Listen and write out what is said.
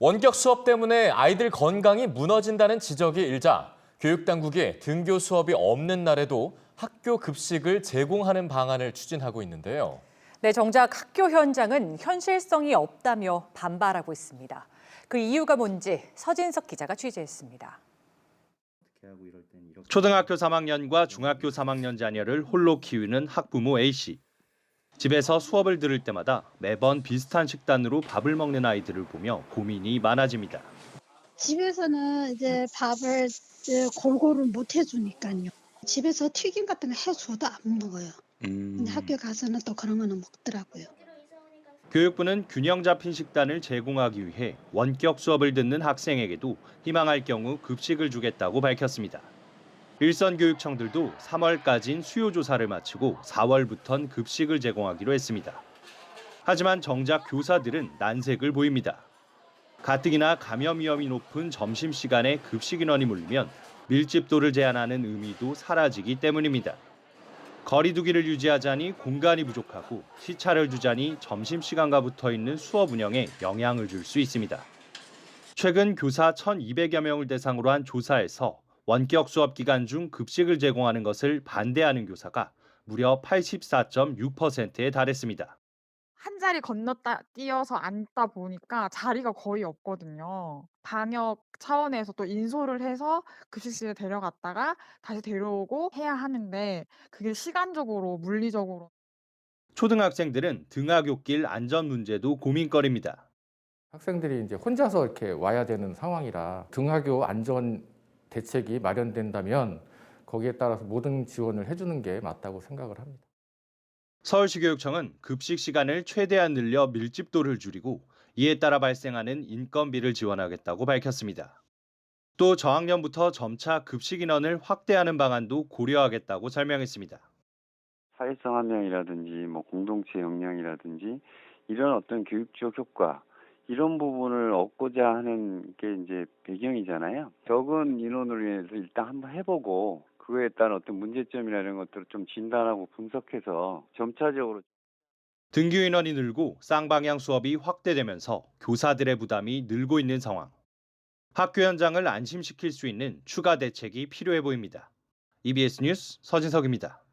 원격 수업 때문에 아이들 건강이 무너진다는 지적이 일자 교육당국이 등교 수업이 없는 날에도 학교 급식을 제공하는 방안을 추진하고 있는데요. 네, 정작 학교 현장은 현실성이 없다며 반발하고 있습니다. 그 이유가 뭔지 서진석 기자가 취재했습니다. 초등학교 3학년과 중학교 3학년 자녀를 홀로 키우는 학부모 A씨. 집에서 수업을 들을 때마다 매번 비슷한 식단으로 밥을 먹는 아이들을 보며 고민이 많아집니다. 집에서는 이제 밥을 골고루 못 해주니까요. 집에서 튀김 같은 거 해줘도 안 먹어요. 근데 학교 가서는 또 그런 거는 먹더라고요. 교육부는 균형 잡힌 식단을 제공하기 위해 원격 수업을 듣는 학생에게도 희망할 경우 급식을 주겠다고 밝혔습니다. 일선 교육청들도 3월까지인 수요 조사를 마치고 4월부턴 급식을 제공하기로 했습니다. 하지만 정작 교사들은 난색을 보입니다. 가뜩이나 감염 위험이 높은 점심시간에 급식 인원이 몰리면 밀집도를 제한하는 의미도 사라지기 때문입니다. 거리 두기를 유지하자니 공간이 부족하고 시차를 두자니 점심시간과 붙어있는 수업 운영에 영향을 줄 수 있습니다. 최근 교사 1,200여 명을 대상으로 한 조사에서 원격 수업 기간 중 급식을 제공하는 것을 반대하는 교사가 무려 84.6%에 달했습니다. 한 자리 건넜다 뛰어서 앉다 보니까 자리가 거의 없거든요. 방역 차원에서 또 인솔을 해서 급식실에 데려갔다가 다시 데려오고 해야 하는데 그게 시간적으로 물리적으로 초등학생들은 등하굣길 안전 문제도 고민거리입니다. 학생들이 이제 혼자서 이렇게 와야 되는 상황이라 등하교 안전 대책이 마련된다면 거기에 따라서 모든 지원을 해주는 게 맞다고 생각을 합니다. 서울시교육청은 급식 시간을 최대한 늘려 밀집도를 줄이고 이에 따라 발생하는 인건비를 지원하겠다고 밝혔습니다. 또 저학년부터 점차 급식 인원을 확대하는 방안도 고려하겠다고 설명했습니다. 사회성 함량이라든지 공동체 역량이라든지 이런 어떤 교육적 효과 이런 부분을 얻고자 하는 게 이제 배경이잖아요. 적은 인원을 위해서 일단 한번 해보고 그거에 따른 어떤 문제점이나 이런 것들을 좀 진단하고 분석해서 점차적으로 등교 인원이 늘고 쌍방향 수업이 확대되면서 교사들의 부담이 늘고 있는 상황. 학교 현장을 안심시킬 수 있는 추가 대책이 필요해 보입니다. EBS 뉴스 서진석입니다.